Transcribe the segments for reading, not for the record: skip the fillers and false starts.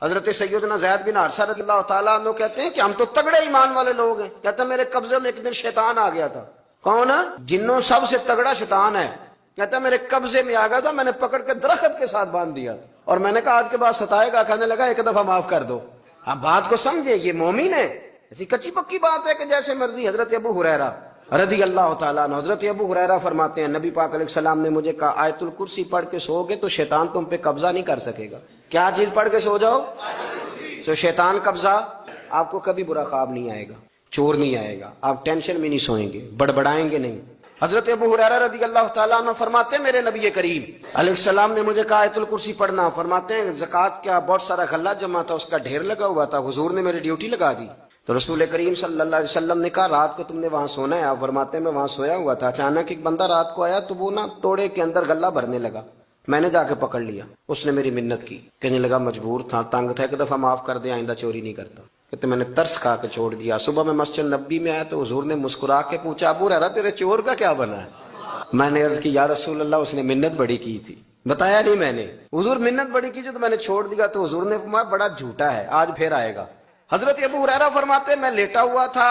حضرت سیدنا زید بن حارثہ رضی اللہ تعالیٰ عنہ کہتے ہیں کہ ہم تو تگڑے ایمان والے لوگ ہیں. کہتے ہیں میرے قبضے میں ایک دن شیطان آ گیا تھا. کون ہے؟ جنوں سب سے تگڑا شیطان ہے. کہتا ہے میرے قبضے میں آ گیا تھا, میں نے پکڑ کے درخت کے ساتھ باندھ دیا اور میں نے کہا آج کے بعد ستائے گا. کہنے لگا ایک دفعہ معاف کر دو. آپ بات کو سمجھے, یہ مومن ہے. ایسی کچی پکی بات ہے کہ جیسے مرضی. حضرت ابو ہریرہ رضی اللہ تعالیٰ عنہ, حضرت ابو ہریرہ فرماتے ہیں نبی پاک علیہ السلام نے مجھے کہا آیت الکرسی پڑھ کے سو گے تو شیطان تم پہ قبضہ نہیں کر سکے گا. کیا چیز پڑھ کے سو جاؤ تو شیطان قبضہ, آپ کو کبھی برا خواب نہیں آئے گا, چور نہیں آئے گا, آپ ٹینشن میں نہیں سوئیں گے, بڑبڑائیں گے نہیں. حضرت ابو ہریرہ رضی اللہ تعالیٰ عنہ فرماتے ہیں میرے نبی کریم علیہ السلام نے مجھے کہا آیت الکرسی پڑھنا. فرماتے ہیں زکوٰۃ کا بہت سارا غلہ جمع تھا, اس کا ڈھیر لگا ہوا تھا, حضور نے میری ڈیوٹی لگا دی. تو رسول کریم صلی اللہ علیہ وسلم نے کہا رات کو تم نے وہاں سونا ہے. آپ فرماتے ہیں میں وہاں سویا ہوا تھا, اچانک ایک بندہ رات کو آیا تو وہ نا توڑے کے اندر غلہ بھرنے لگا. میں نے جا کے پکڑ لیا. اس نے میری منت کی, کہنے لگا مجبور تھا, تنگ تھا, ایک دفعہ معاف کر دے, آئندہ چوری نہیں کرتا. کہتے میں نے ترس کھا کے چھوڑ دیا. صبح میں مسجد نبی میں آیا تو حضور نے مسکرا کے پوچھا ابو ہریرہ تیرے چور کا کیا بنا ہے؟ میں نے عرض کی یا رسول اللہ اس نے منت بڑی کی تھی. بتایا نہیں میں نے, حضور منت بڑی کی جو تو میں نے چھوڑ دیا. تو حضور نے فرمایا بڑا جھوٹا ہے, آج پھر آئے گا. حضرت ابو ہریرہ فرماتے میں لیٹا ہوا تھا,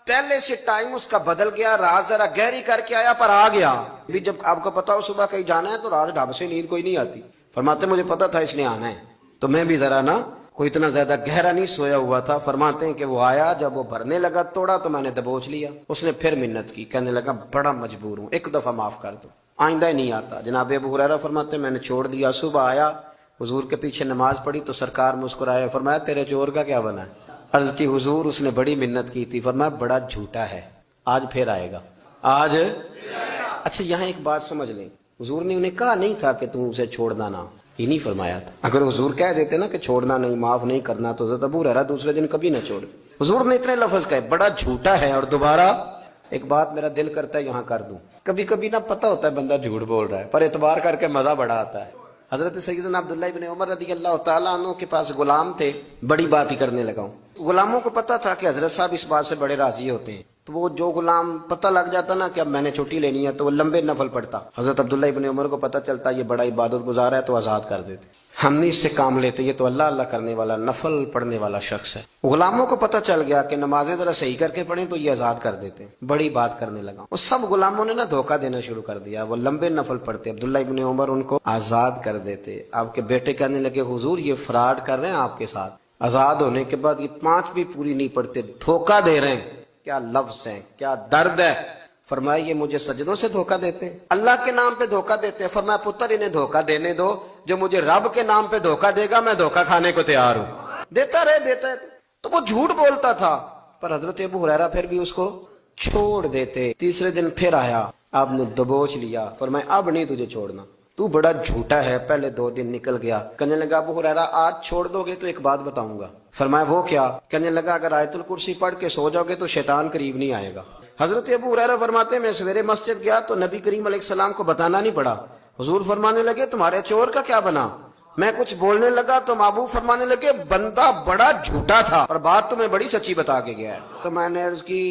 پہلے سے ٹائم اس کا بدل گیا, رات ذرا گہری کر کے آیا پر آ گیا. بھی جب آپ کو پتا ہو صبح کہیں جانا ہے تو رات ڈھاب سے نیند کوئی نہیں آتی. فرماتے مجھے پتا تھا اس نے آنا ہے, تو میں بھی ذرا نا کوئی اتنا زیادہ گہرا نہیں سویا ہوا تھا. فرماتے ہیں کہ وہ آیا, جب وہ بھرنے لگا توڑا تو میں نے دبوچ لیا. اس نے پھر منت کی, کہنے لگا بڑا مجبور ہوں, ایک دفعہ معاف کر دو, آئندہ ہی نہیں آتا. جناب ابو ہریرہ فرماتے ہیں میں نے چھوڑ دیا. صبح آیا, حضور کے پیچھے نماز پڑھی تو سرکار مسکرائے, فرمایا تیرے چور کا کیا بنا ہے؟ عرض کی حضور اس نے بڑی منت کی تھی. فرمایا بڑا جھوٹا ہے, آج پھر آئے گا, آج. اچھا یہاں ایک بات سمجھ لیں, حضور نے انہیں کہا نہیں تھا کہ تم اسے چھوڑنا نہ, یہ نہیں فرمایا تھا. اگر حضور کہہ دیتے نا کہ چھوڑنا نہیں, معاف نہیں کرنا, تو حضرت ابو ہریرہ دوسرے دن کبھی نہ چھوڑے. حضور نے اتنے لفظ کہے بڑا جھوٹا ہے. اور دوبارہ ایک بات میرا دل کرتا ہے یہاں کر دوں, کبھی کبھی نہ پتہ ہوتا ہے بندہ جھوٹ بول رہا ہے پر اعتبار کر کے مزہ بڑا آتا ہے. حضرت سیدنا عبداللہ ابن عمر رضی اللہ تعالیٰ عنہ کے پاس غلام تھے, بڑی بات ہی کرنے لگا ہوں. غلاموں کو پتا تھا کہ حضرت صاحب اس بات سے بڑے راضی ہوتے ہیں, تو وہ جو غلام پتہ لگ جاتا نا کہ اب میں نے چھٹی لینی ہے تو وہ لمبے نفل پڑھتا. حضرت عبداللہ ابن عمر کو پتہ چلتا یہ بڑا عبادت گزار ہے تو آزاد کر دیتے. ہم نہیں اس سے کام لیتے, یہ تو اللہ اللہ کرنے والا نفل پڑھنے والا شخص ہے. غلاموں کو پتہ چل گیا کہ نمازیں ذرا صحیح کر کے پڑھیں تو یہ آزاد کر دیتے. بڑی بات کرنے لگا. وہ سب غلاموں نے نا دھوکہ دینا شروع کر دیا, وہ لمبے نفل پڑھتے, عبداللہ ابن عمر ان کو آزاد کر دیتے. آپ کے بیٹے کہنے لگے حضور یہ فراڈ کر رہے ہیں آپ کے ساتھ, آزاد ہونے کے بعد یہ 5 بھی پوری نہیں پڑھتے, دھوکہ دے رہے ہیں. کیا لفظ ہیں, کیا درد ہے. فرمایا یہ مجھے سجدوں سے دھوکہ دیتے ہیں, اللہ کے نام پہ دھوکہ دیتے ہیں. فرمایا پتر انہیں دھوکہ دینے دو, جو مجھے رب کے نام پہ دھوکہ دے گا میں دھوکہ کھانے کو تیار ہوں. دیتا رہے. تو وہ جھوٹ بولتا تھا پر حضرت ابو ہریرہ پھر بھی اس کو چھوڑ دیتے. تیسرے دن پھر آیا, آپ نے دبوچ لیا. فرمایا اب نہیں تجھے چھوڑنا, تو بڑا جھوٹا ہے. پہلے 2 دن نکل گیا. کہنے لگا ابو ہریرہ آج چھوڑ دو گے تو ایک بات بتاؤں گا. فرمایا وہ کیا؟ کہنے لگا اگر آیت الکرسی پڑھ کے سو جاؤ گے تو شیطان قریب نہیں آئے گا. حضرت ابو ہریرہ فرماتے ہیں میں سویرے مسجد گیا تو نبی کریم علیہ السلام کو بتانا نہیں پڑا. حضور فرمانے لگے تمہارے چور کا کیا بنا؟ میں کچھ بولنے لگا تو محبوب فرمانے لگے بندہ بڑا جھوٹا تھا اور بات تمہیں بڑی سچی بتا کے گیا ہے. تو میں نے عرض کی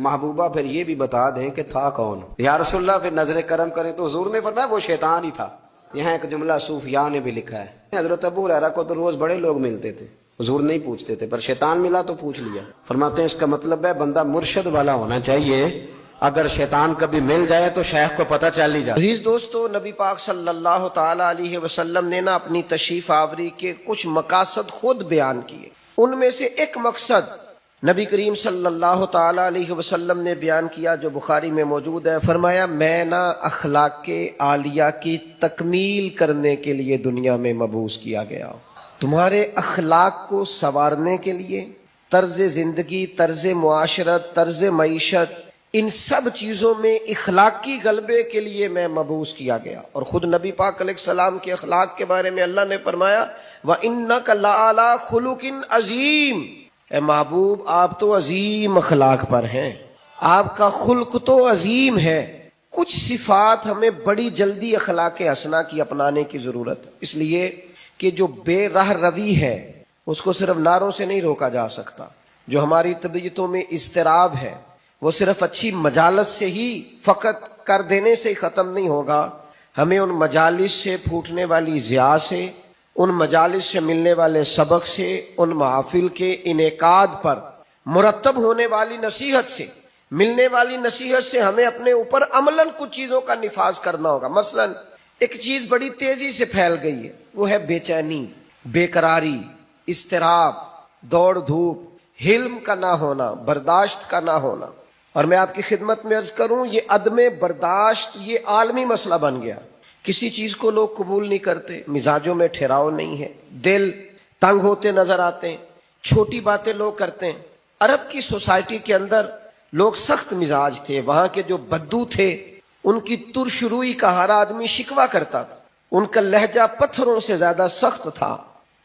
محبوبہ پھر یہ بھی بتا دیں کہ تھا کون؟ یا رسول اللہ پھر نظر کرم کریں. تو حضور نے فرمایا وہ شیطان ہی تھا. یہاں ایک جملہ صوفیاء نے بھی لکھا ہے, حضرت ابو ہریرہ کو تو روز بڑے لوگ ملتے تھے, حضور نہیں پوچھتے تھے, پر شیطان ملا تو پوچھ لیا. فرماتے ہیں اس کا مطلب ہے بندہ مرشد والا ہونا چاہیے, اگر شیطان کبھی مل جائے تو شیخ کو پتہ چل ہی جائے. عزیز دوستو, نبی پاک صلی اللہ تعالی علیہ وسلم نے نا اپنی تشریف آوری کے کچھ مقاصد خود بیان کیے. ان میں سے ایک مقصد نبی کریم صلی اللہ تعالی علیہ وسلم نے بیان کیا جو بخاری میں موجود ہے. فرمایا میں نا اخلاق عالیہ کی تکمیل کرنے کے لیے دنیا میں مبعوث کیا گیا ہوں. تمہارے اخلاق کو سنوارنے کے لیے, طرز زندگی, طرز معاشرت, طرز معیشت, ان سب چیزوں میں اخلاقی غلبے کے لیے میں مبعوث کیا گیا. اور خود نبی پاک علیہ السلام کے اخلاق کے بارے میں اللہ نے فرمایا وَإِنَّكَ لَعَلَىٰ خُلُقٍ عَظِيمٍ, اے محبوب آپ تو عظیم اخلاق پر ہیں, آپ کا خلق تو عظیم ہے. کچھ صفات ہمیں بڑی جلدی اخلاق حسنہ کی اپنانے کی ضرورت, اس لیے کہ جو بے راہ روی ہے اس کو صرف نعروں سے نہیں روکا جا سکتا. جو ہماری طبیعتوں میں اضطراب ہے وہ صرف اچھی مجالس سے ہی فقط کر دینے سے ہی ختم نہیں ہوگا. ہمیں ان مجالس سے پھوٹنے والی ضیاء سے, ان مجالس سے ملنے والے سبق سے، ان محافل کے انعقاد پر مرتب ہونے والی نصیحت سے، ملنے والی نصیحت سے ہمیں اپنے اوپر عملاً کچھ چیزوں کا نفاذ کرنا ہوگا۔ مثلاً ایک چیز بڑی تیزی سے پھیل گئی ہے، وہ ہے بے چینی، بے قراری، اضطراب، دوڑ دھوپ، حلم کا نہ ہونا، برداشت کا نہ ہونا۔ اور میں آپ کی خدمت میں عرض کروں، یہ عدم برداشت یہ عالمی مسئلہ بن گیا۔ کسی چیز کو لوگ قبول نہیں کرتے، مزاجوں میں ٹھہراؤ نہیں ہے، دل تنگ ہوتے نظر آتے ہیں، چھوٹی باتیں لوگ کرتے ہیں۔ عرب کی سوسائٹی کے اندر لوگ سخت مزاج تھے، وہاں کے جو بدو تھے ان کی ترش روئی کا ہر آدمی شکوہ کرتا تھا، ان کا لہجہ پتھروں سے زیادہ سخت تھا۔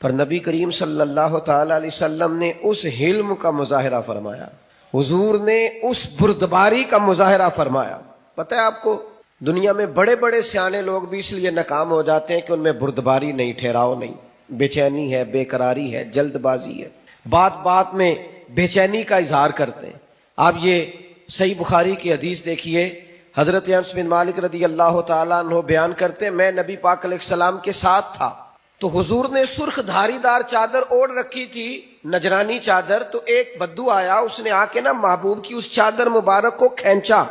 پر نبی کریم صلی اللہ تعالی علیہ وسلم نے اس حلم کا مظاہرہ فرمایا، حضور نے اس بردباری کا مظاہرہ فرمایا۔ پتہ ہے آپ کو، دنیا میں بڑے بڑے سیانے لوگ بھی اس لیے ناکام ہو جاتے ہیں کہ ان میں بردباری نہیں، ٹھہراؤ نہیں، بے چینی ہے، بے قراری ہے، جلد بازی ہے، بات بات میں بے چینی کا اظہار کرتے ہیں۔ آپ یہ صحیح بخاری کی حدیث دیکھیے، حضرت انس بن مالک رضی اللہ تعالیٰ عنہ بیان کرتے ہیں، میں نبی پاک علیہ السلام کے ساتھ تھا تو حضور نے سرخ دھاری دار چادر اوڑھ رکھی تھی، نجرانی چادر، تو ایک بدو آیا، اس نے آ کے نا محبوب کی اس چادر مبارک کو کھینچا۔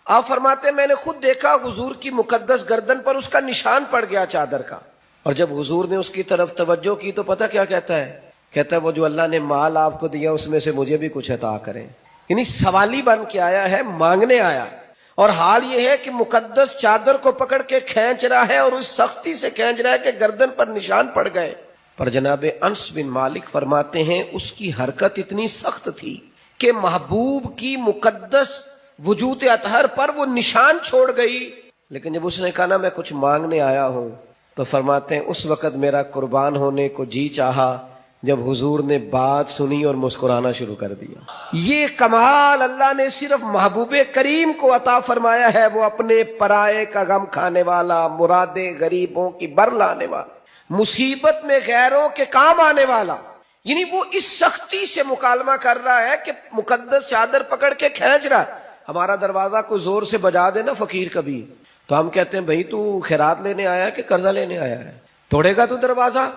آپ فرماتے ہیں میں نے خود دیکھا حضور کی مقدس گردن پر اس کا نشان پڑ گیا چادر کا، اور جب حضور نے اس کی طرف توجہ کی تو پتہ کیا کہتا ہے؟ کہتا ہے وہ جو اللہ نے مال آپ کو دیا اس میں سے مجھے بھی کچھ عطا کریں۔ یعنی سوالی بن کے آیا ہے، مانگنے آیا ہے، اور حال یہ ہے کہ مقدس چادر کو پکڑ کے کھینچ رہا ہے، اور اس سختی سے کھینچ رہا ہے کہ گردن پر نشان پڑ گئے۔ پر جناب انس بن مالک فرماتے ہیں اس کی حرکت اتنی سخت تھی کہ محبوب کی مقدس وجود اطہر پر وہ نشان چھوڑ گئی۔ لیکن جب اس نے کہا نا میں کچھ مانگنے آیا ہوں، تو فرماتے ہیں اس وقت میرا قربان ہونے کو جی چاہا جب حضور نے بات سنی اور مسکرانا شروع کر دیا۔ یہ کمال اللہ نے صرف محبوب کریم کو عطا فرمایا ہے، وہ اپنے پرائے کا غم کھانے والا، مرادیں غریبوں کی بر لانے والا، مصیبت میں غیروں کے کام آنے والا۔ یعنی وہ اس سختی سے مکالمہ کر رہا ہے کہ مقدس چادر پکڑ کے کھینچ رہا ہے۔ ہمارا دروازہ کو زور سے بجا دے نا فقیر کبھی، تو ہم کہتے ہیں بھائی تو خیرات لینے آیا ہے کہ قرضہ لینے آیا ہے، توڑے گا تو دروازہ؟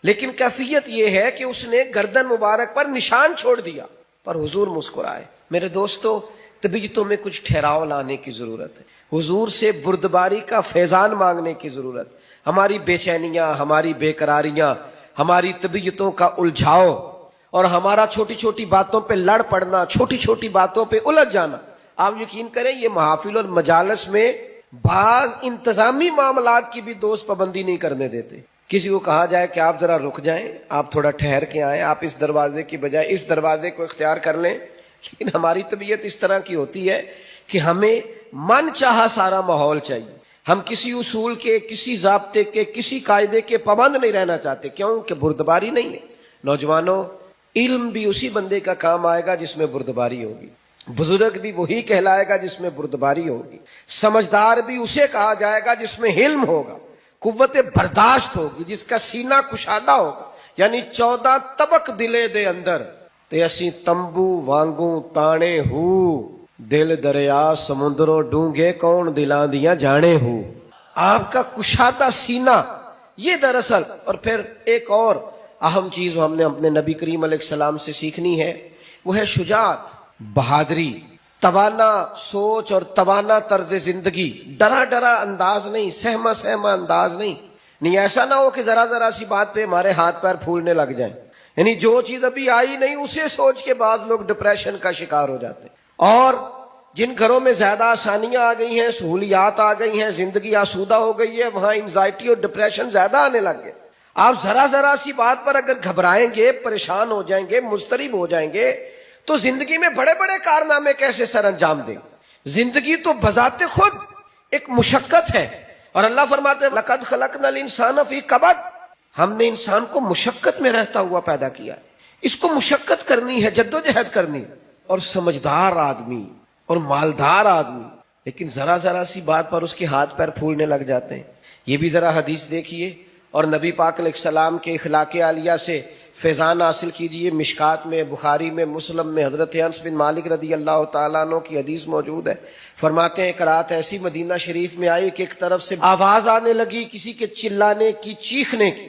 لیکن کیفیت یہ ہے کہ اس نے گردن مبارک پر نشان چھوڑ دیا، پر حضور مسکرائے۔ میرے دوستو، طبیعتوں میں کچھ ٹھہراؤ لانے کی ضرورت ہے، حضور سے بردباری کا فیضان مانگنے کی ضرورت۔ ہماری بے چینیاں، ہماری بے قراریاں، ہماری طبیعتوں کا الجھاؤ، اور ہمارا چھوٹی چھوٹی باتوں پہ لڑ پڑنا، چھوٹی چھوٹی باتوں پہ الجھ جانا، آپ یقین کریں یہ محافل اور مجالس میں بعض انتظامی معاملات کی بھی دوست پابندی نہیں کرنے دیتے۔ کسی کو کہا جائے کہ آپ ذرا رک جائیں، آپ تھوڑا ٹھہر کے آئیں، آپ اس دروازے کی بجائے اس دروازے کو اختیار کر لیں، لیکن ہماری طبیعت اس طرح کی ہوتی ہے کہ ہمیں من چاہا سارا ماحول چاہیے، ہم کسی اصول کے، کسی ضابطے کے، کسی قاعدے کے پابند نہیں رہنا چاہتے۔ کیوں کہ بردباری نہیں ہے۔ نوجوانوں، علم بھی اسی بندے کا کام آئے گا جس میں بردباری ہوگی، بزرگ بھی وہی کہلائے گا جس میں بردباری ہوگی، سمجھدار بھی اسے کہا جائے گا جس میں حلم ہوگا، قوت برداشت ہوگی، جس کا سینہ کشادہ ہوگا۔ یعنی 14 طبق دلے دے اندر تے اسی تمبو وانگوں تانے ہو، دل دریا سمندروں ڈونگے کون دلاں دیاں جانے ہو۔ آپ کا کشادہ سینہ، یہ دراصل، اور پھر ایک اور اہم چیز ہم نے اپنے نبی کریم علیہ السلام سے سیکھنی ہے، وہ ہے شجاعت، بہادری، توانا سوچ اور توانا طرز زندگی، ڈرا ڈرا انداز نہیں، سہما سہما انداز نہیں۔ نہیں ایسا نہ ہو کہ ذرا ذرا سی بات پہ ہمارے ہاتھ پیر پھولنے لگ جائیں، یعنی جو چیز ابھی آئی نہیں اسے سوچ کے بعض لوگ ڈپریشن کا شکار ہو جاتے ہیں۔ اور جن گھروں میں زیادہ آسانیاں آ گئی ہیں، سہولیات آ گئی ہیں، زندگی آسودہ ہو گئی ہے، وہاں انزائٹی اور ڈپریشن زیادہ آنے لگ گئے۔ آپ ذرا ذرا سی بات پر اگر گھبرائیں گے، پریشان ہو جائیں گے، مضطرب ہو جائیں گے، تو زندگی میں بڑے بڑے کارنامے کیسے سر انجام دیں؟ زندگی تو بذات خود ایک مشقت ہے، اور اللہ فرماتے ہیں لَقَدْ خَلَقْنَا الْإِنسَانَ فِي كَبَدٍ، ہم نے انسان کو مشقت میں رہتا ہوا پیدا کیا ہے، اس کو مشقت کرنی ہے، جدوجہد کرنی ہے۔ اور سمجھدار آدمی اور مالدار آدمی لیکن ذرا ذرا سی بات پر اس کے ہاتھ پیر پھولنے لگ جاتے ہیں۔ یہ بھی ذرا حدیث دیکھیے اور نبی پاک علیہ السلام کے اخلاق عالیہ سے فیضان حاصل کیجئے۔ مشکات میں، بخاری میں، مسلم میں حضرت انس بن مالک رضی اللہ تعالیٰ عنہ کی حدیث موجود ہے۔ فرماتے ہیں ایک رات ایسی مدینہ شریف میں آئی کہ ایک طرف سے آواز آنے لگی کسی کے چلانے کی، چیخنے کی،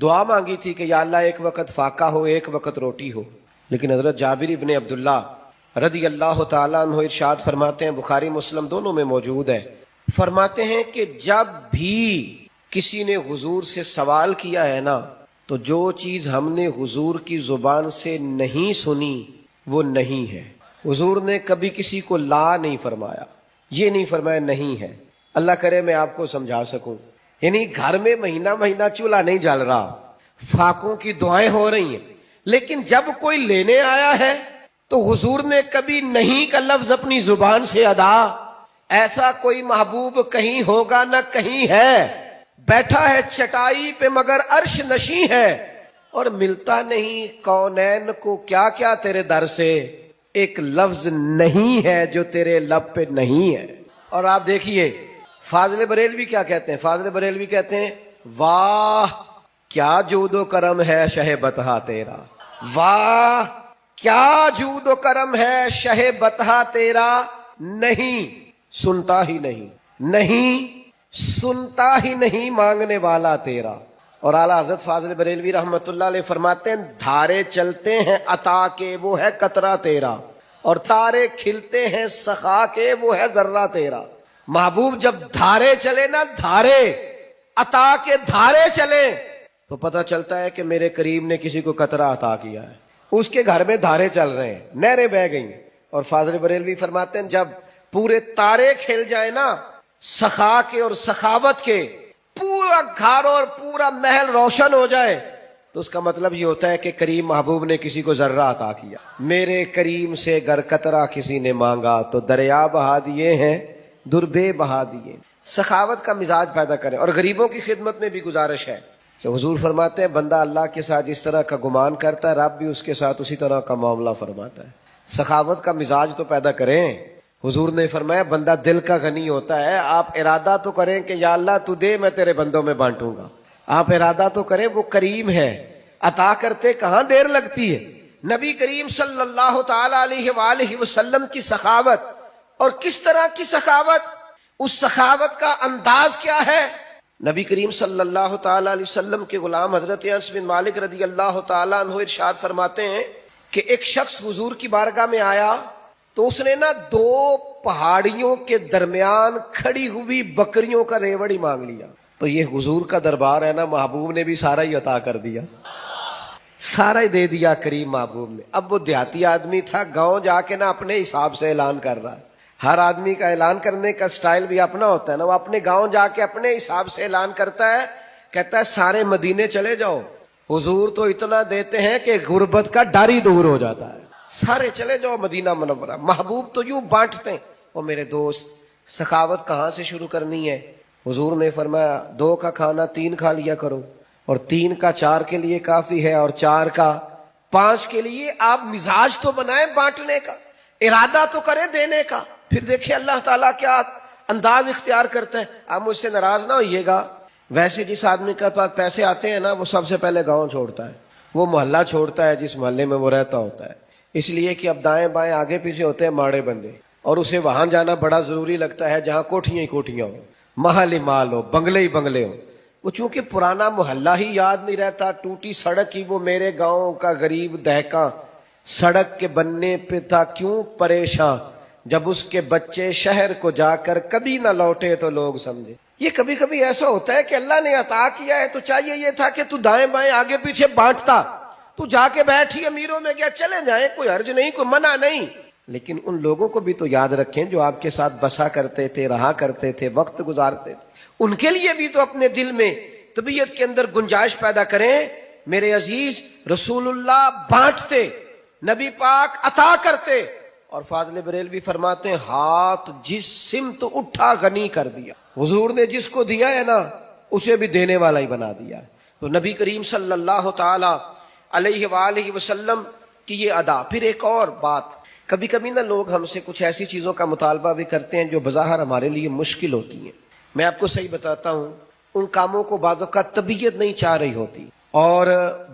دعا مانگی تھی کہ یا اللہ ایک وقت فاقہ ہو ایک وقت روٹی ہو. لیکن حضرت جابر ابن عبداللہ رضی اللہ تعالیٰ عنہ ارشاد فرماتے ہیں، بخاری مسلم دونوں میں موجود ہے، فرماتے ہیں کہ جب بھی کسی نے حضور سے سوال کیا ہے نا، تو جو چیز ہم نے حضور کی زبان سے نہیں سنی وہ نہیں ہے. حضور نے کبھی کسی کو لا نہیں فرمایا، یہ نہیں فرمایا نہیں ہے. اللہ کرے میں آپ کو سمجھا سکوں، یعنی گھر میں مہینہ مہینہ چولہا نہیں جل رہا، فاقوں کی دعائیں ہو رہی ہیں، لیکن جب کوئی لینے آیا ہے تو حضور نے کبھی نہیں کا لفظ اپنی زبان سے ادا. ایسا کوئی محبوب کہیں ہوگا نہ کہیں ہے، بیٹھا ہے چٹائی پہ مگر عرش نشیں ہے، اور ملتا نہیں کونین کو کیا کیا تیرے در سے، ایک لفظ نہیں ہے جو تیرے لب پہ نہیں ہے. اور آپ دیکھیے فاضل بریلوی کیا کہتے ہیں، فاضل بریلوی کہتے ہیں واہ کیا جود و کرم ہے شہ بتہا تیرا، واہ کیا جود و کرم ہے شہ بتہا تیرا، نہیں سنتا ہی نہیں، نہیں سنتا ہی نہیں مانگنے والا تیرا. اور اعلیٰ حضرت فاضل بریلوی رحمت اللہ علیہ فرماتے ہیں دھارے چلتے ہیں عطا کے وہ ہے قطرہ تیرا، اور تارے کھلتے ہیں سخا کے وہ ہے ذرہ تیرا. محبوب جب دھارے چلے نا، دھارے عطا کے دھارے چلے تو پتہ چلتا ہے کہ میرے کریم نے کسی کو قطرہ عطا کیا ہے. اس کے گھر میں دھارے چل رہے ہیں، نہریں بہہ گئیں. اور فاضل بریلوی فرماتے ہیں جب پورے تارے کھل جائے نا سخا کے اور سخاوت کے، پورا گھر اور پورا محل روشن ہو جائے، تو اس کا مطلب یہ ہوتا ہے کہ کریم محبوب نے کسی کو ذرہ عطا کیا. میرے کریم سے گر قطرہ کسی نے مانگا تو دریا بہا دیے ہیں دربے بہا دیے. سخاوت کا مزاج پیدا کریں. اور غریبوں کی خدمت میں بھی گزارش ہے کہ حضور فرماتے ہیں بندہ اللہ کے ساتھ جس طرح کا گمان کرتا ہے رب بھی اس کے ساتھ اسی طرح کا معاملہ فرماتا ہے. سخاوت کا مزاج تو پیدا کریں. حضور نے فرمایا بندہ دل کا غنی ہوتا ہے، آپ ارادہ تو کریں کہ یا اللہ تو دے میں تیرے بندوں میں بانٹوں گا. آپ ارادہ تو کریں، وہ کریم ہے، عطا کرتے کہاں دیر لگتی ہے. نبی کریم صلی اللہ تعالی علیہ وآلہ وسلم کی سخاوت، اور کس طرح کی سخاوت، اس سخاوت کا انداز کیا ہے. نبی کریم صلی اللہ تعالی علیہ وسلم کے غلام حضرت انس بن مالک رضی اللہ تعالی عنہ ارشاد فرماتے ہیں کہ ایک شخص حضور کی بارگاہ میں آیا تو اس نے نا 2 پہاڑیوں کے درمیان کھڑی ہوئی بکریوں کا ریوڑ ہی مانگ لیا. تو یہ حضور کا دربار ہے نا، محبوب نے بھی سارا ہی عطا کر دیا، سارا ہی دے دیا کریم محبوب نے. اب وہ دیہاتی آدمی تھا، گاؤں جا کے نا اپنے حساب سے اعلان کر رہا ہے. ہر آدمی کا اعلان کرنے کا سٹائل بھی اپنا ہوتا ہے نا. وہ اپنے گاؤں جا کے اپنے حساب سے اعلان کرتا ہے، کہتا ہے سارے مدینے چلے جاؤ، حضور تو اتنا دیتے ہیں کہ غربت کا ڈر ہی دور ہو جاتا ہے، سارے چلے جاؤ مدینہ منورہ. محبوب تو یوں بانٹتے ہیں. اور میرے دوست سخاوت کہاں سے شروع کرنی ہے. حضور نے فرمایا 2 کا کھانا 3 کھا لیا کرو، اور 3 کا 4 کے لیے کافی ہے، اور 4 کا 5 کے لیے. آپ مزاج تو بنائیں بانٹنے کا، ارادہ تو کریں دینے کا. پھر دیکھیں اللہ تعالیٰ کیا انداز اختیار کرتا ہے. آپ مجھ سے ناراض نہ ہوئیے گا، ویسے جس آدمی کے پاس پیسے آتے ہیں نا وہ سب سے پہلے گاؤں چھوڑتا ہے، وہ محلہ چھوڑتا ہے جس محلے میں وہ رہتا ہوتا ہے. اس لیے کہ اب دائیں بائیں آگے پیچھے ہوتے ہیں ماڑے بندے، اور اسے وہاں جانا بڑا ضروری لگتا ہے جہاں کوٹھیاں ہی کوٹھیاں ہوں، محل ہی مال ہو، بنگلے ہی بنگلے ہوں. وہ چونکہ پرانا محلہ ہی یاد نہیں رہتا، ٹوٹی سڑک ہی وہ میرے گاؤں کا غریب دہقاں سڑک کے بننے پہ تھا کیوں پریشان، جب اس کے بچے شہر کو جا کر کبھی نہ لوٹے تو لوگ سمجھے. یہ کبھی کبھی ایسا ہوتا ہے کہ اللہ نے عطا کیا ہے تو چاہیے یہ تھا کہ تو دائیں بائیں آگے پیچھے بانٹتا. تو جا کے بیٹھی امیروں میں کیا، چلے جائیں، کوئی حرج نہیں، کوئی منع نہیں. لیکن ان لوگوں کو بھی تو یاد رکھیں جو آپ کے ساتھ بسا کرتے تھے، رہا کرتے تھے، وقت گزارتے تھے. ان کے لیے بھی تو اپنے دل میں طبیعت کے اندر گنجائش پیدا کریں. میرے عزیز رسول اللہ بانٹتے، نبی پاک عطا کرتے. اور فاضل بریلوی فرماتے ہیں ہاتھ جس سمت اٹھا غنی کر دیا. حضور نے جس کو دیا ہے نا اسے بھی دینے والا ہی بنا دیا. تو نبی کریم صلی اللہ تعالی علیہ وآلہ وسلم کی یہ ادا. پھر ایک اور بات، کبھی کبھی نا لوگ ہم سے کچھ ایسی چیزوں کا مطالبہ بھی کرتے ہیں جو بظاہر ہمارے لیے مشکل ہوتی ہیں. میں آپ کو صحیح بتاتا ہوں، ان کاموں کو بعض اوقات طبیعت نہیں چاہ رہی ہوتی، اور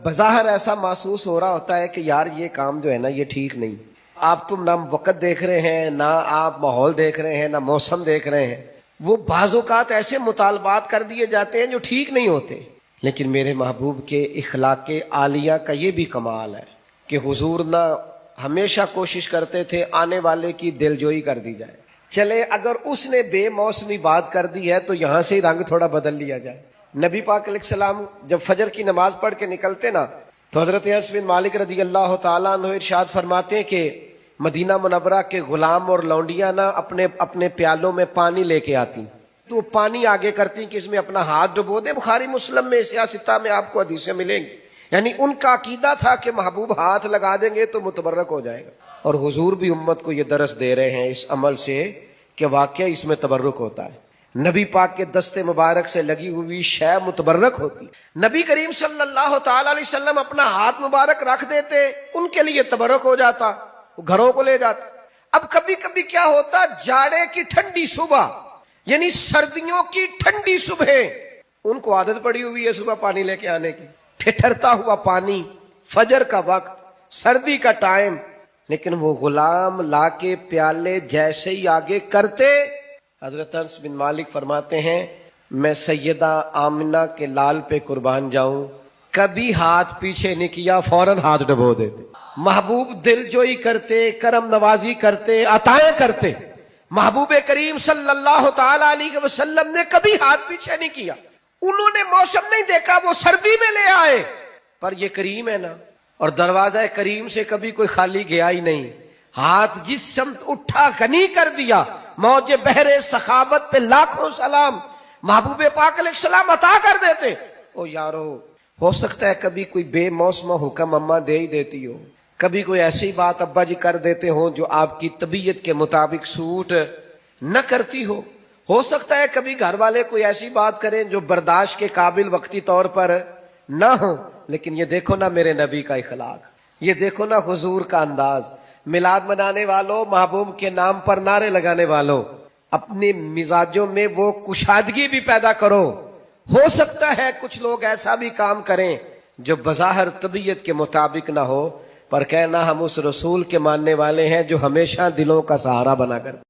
بظاہر ایسا محسوس ہو رہا ہوتا ہے کہ یار یہ کام جو ہے نا یہ ٹھیک نہیں. آپ تم نہ وقت دیکھ رہے ہیں، نہ آپ ماحول دیکھ رہے ہیں، نہ موسم دیکھ رہے ہیں. وہ بعض اوقات ایسے مطالبات کر دیے جاتے ہیں جو ٹھیک نہیں ہوتے. لیکن میرے محبوب کے اخلاق عالیہ کا یہ بھی کمال ہے کہ حضور نہ ہمیشہ کوشش کرتے تھے آنے والے کی دلجوئی کر دی جائے. چلے اگر اس نے بے موسمی بات کر دی ہے تو یہاں سے ہی رنگ تھوڑا بدل لیا جائے. نبی پاک علیہ السلام جب فجر کی نماز پڑھ کے نکلتے نا تو حضرت انس بن مالک رضی اللہ تعالیٰ عنہ ارشاد فرماتے ہیں کہ مدینہ منورہ کے غلام اور لونڈیاں نا اپنے پیالوں میں پانی لے کے آتی تو پانی آگے کرتی کہ اس میں اپنا ہاتھ ڈبو دے. بخاری مسلم میں سیاستہ میں آپ کو حدیثیں ملیں گی. یعنی ان کا عقیدہ تھا کہ محبوب ہاتھ لگا دیں گے تو متبرک ہو جائے گا. اور حضور بھی امت کو یہ درس دے رہے ہیں اس عمل سے کہ واقعہ اس میں تبرک ہوتا ہے. نبی پاک کے دست مبارک سے لگی ہوئی شے متبرک ہوتی. نبی کریم صلی اللہ تعالی علیہ وسلم اپنا ہاتھ مبارک رکھ دیتے, ان کے لیے تبرک ہو جاتا, وہ گھروں کو لے جاتے. اب کبھی کبھی کیا ہوتا, جاڑے کی ٹھنڈی صبح یعنی سردیوں کی ٹھنڈی صبح, ان کو عادت پڑی ہوئی ہے صبح پانی لے کے آنے کی, ٹھٹھرتا ہوا پانی, فجر کا وقت, سردی کا ٹائم, لیکن وہ غلام لا کے پیالے جیسے ہی آگے کرتے, حضرت انس بن مالک فرماتے ہیں میں سیدہ آمنہ کے لال پہ قربان جاؤں, کبھی ہاتھ پیچھے نہیں کیا, فوراً ہاتھ ڈبو دیتے. محبوب دل جوئی کرتے, کرم نوازی کرتے, عطائیں کرتے. محبوب کریم صلی اللہ تعالی علیہ وسلم نے کبھی ہاتھ پیچھے نہیں کیا. انہوں نے موسم نہیں دیکھا, وہ سردی میں لے آئے, پر یہ کریم ہے نا, اور دروازہ کریم سے کبھی کوئی خالی گیا ہی نہیں. ہاتھ جس سمت اٹھا غنی کر دیا, موج بحر سخاوت پہ لاکھوں سلام, محبوب پاک علیہ السلام عطا کر دیتے. او یارو, ہو سکتا ہے کبھی کوئی بے موسم حکم اماں دے ہی دیتی ہو, کبھی کوئی ایسی بات ابا جی کر دیتے ہوں جو آپ کی طبیعت کے مطابق سوٹ نہ کرتی ہو سکتا ہے کبھی گھر والے کوئی ایسی بات کریں جو برداشت کے قابل وقتی طور پر نہ ہو. لیکن یہ دیکھو نا میرے نبی کا اخلاق, یہ دیکھو نا حضور کا انداز. میلاد منانے والوں, محبوب کے نام پر نعرے لگانے والوں, اپنے مزاجوں میں وہ کشادگی بھی پیدا کرو. ہو سکتا ہے کچھ لوگ ایسا بھی کام کریں جو بظاہر طبیعت کے مطابق نہ ہو, پر کہنا ہم اس رسول کے ماننے والے ہیں جو ہمیشہ دلوں کا سہارا بنا کر